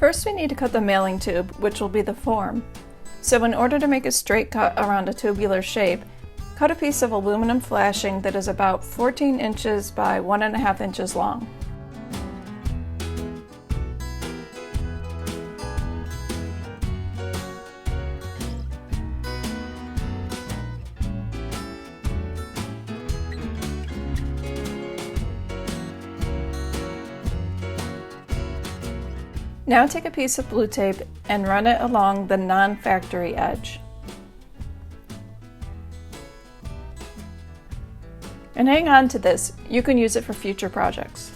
First, we need to cut the mailing tube, which will be the form. So in order to make a straight cut around a tubular shape, cut a piece of aluminum flashing that is about 14 inches by 1.5 inches long. Now take a piece of blue tape and run it along the non-factory edge. And hang on to this, you can use it for future projects.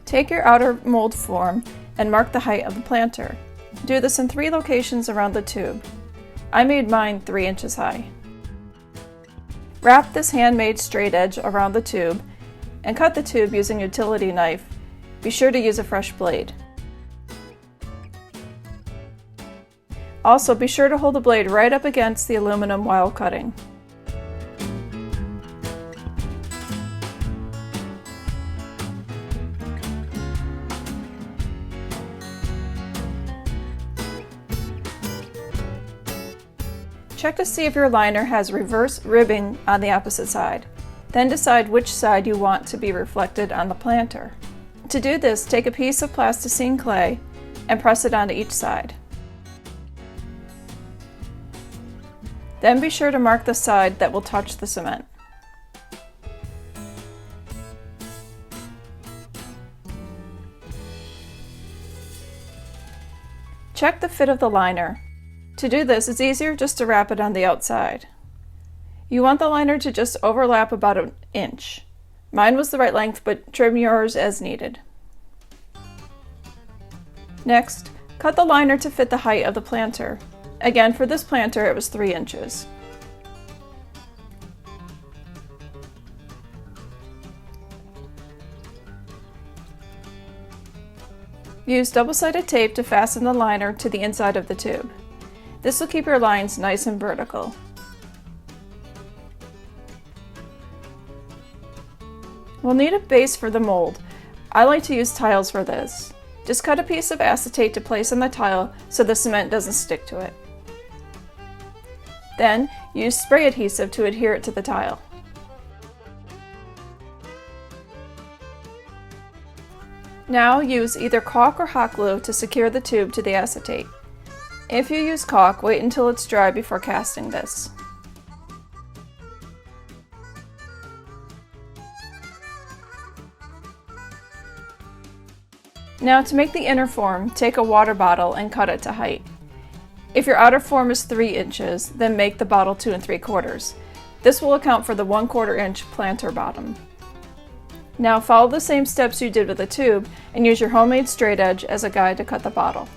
Take your outer mold form and mark the height of the planter. Do this in 3 locations around the tube. I made mine 3 inches high. Wrap this handmade straight edge around the tube and cut the tube using a utility knife. Be sure to use a fresh blade. Also, be sure to hold the blade right up against the aluminum while cutting. Check to see if your liner has reverse ribbing on the opposite side. Then decide which side you want to be reflected on the planter. To do this, take a piece of plasticine clay and press it onto each side. Then be sure to mark the side that will touch the cement. Check the fit of the liner. To do this, it's easier just to wrap it on the outside. You want the liner to just overlap about 1 inch. Mine was the right length, but trim yours as needed. Next, cut the liner to fit the height of the planter. Again, for this planter, it was 3 inches. Use double-sided tape to fasten the liner to the inside of the tube. This will keep your lines nice and vertical. We'll need a base for the mold. I like to use tiles for this. Just cut a piece of acetate to place on the tile so the cement doesn't stick to it. Then, use spray adhesive to adhere it to the tile. Now use either caulk or hot glue to secure the tube to the acetate. If you use caulk, wait until it's dry before casting this. Now to make the inner form, take a water bottle and cut it to height. If your outer form is 3 inches, then make the bottle 2 3/4. This will account for the 1/4 inch planter bottom. Now follow the same steps you did with the tube and use your homemade straight edge as a guide to cut the bottle.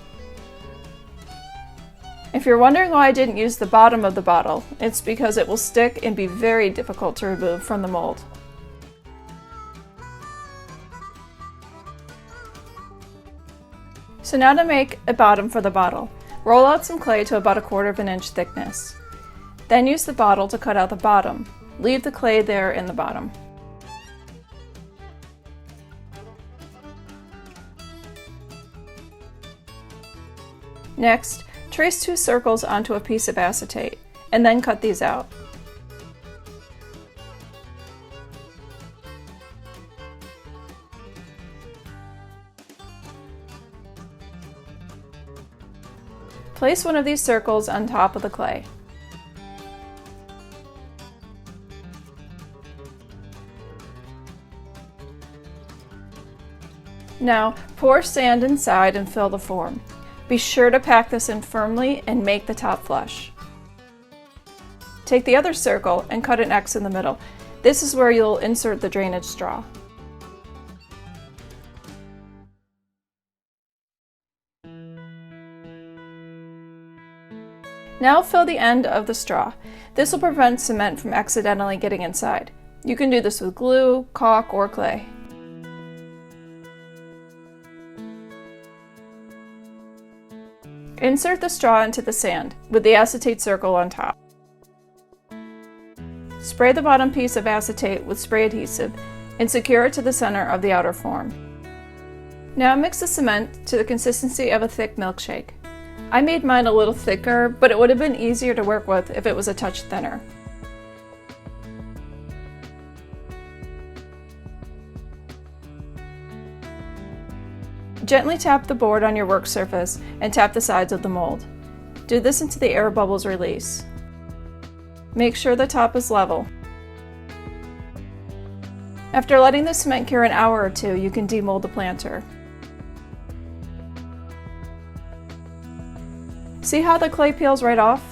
If you're wondering why I didn't use the bottom of the bottle, it's because it will stick and be very difficult to remove from the mold. So now to make a bottom for the bottle. Roll out some clay to about 1/4 inch thickness. Then use the bottle to cut out the bottom. Leave the clay there in the bottom. Next, trace 2 circles onto a piece of acetate, and then cut these out. Place one of these circles on top of the clay. Now, pour sand inside and fill the form. Be sure to pack this in firmly and make the top flush. Take the other circle and cut an X in the middle. This is where you'll insert the drainage straw. Now fill the end of the straw. This will prevent cement from accidentally getting inside. You can do this with glue, caulk, or clay. Insert the straw into the sand with the acetate circle on top. spray the bottom piece of acetate with spray adhesive and secure it to the center of the outer form. Now mix the cement to the consistency of a thick milkshake. I made mine a little thicker, but it would have been easier to work with if it was a touch thinner. Gently tap the board on your work surface and tap the sides of the mold. Do this until the air bubbles release. Make sure the top is level. After letting the cement cure an hour or two, you can demold the planter. See how the clay peels right off?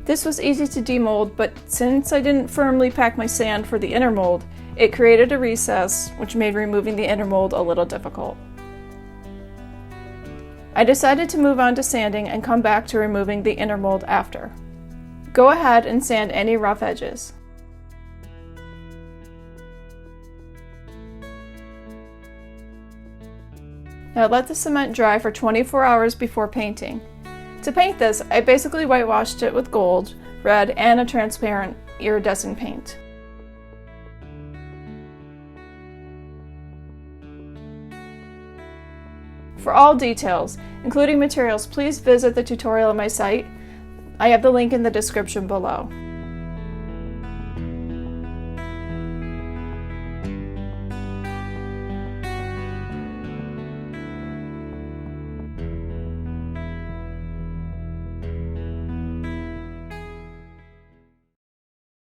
This was easy to demold, but since I didn't firmly pack my sand for the inner mold, it created a recess, which made removing the inner mold a little difficult. I decided to move on to sanding and come back to removing the inner mold after. Go ahead and sand any rough edges. Now let the cement dry for 24 hours before painting. To paint this, I basically whitewashed it with gold, red, and a transparent iridescent paint. For all details, including materials, please visit the tutorial on my site. I have the link in the description below.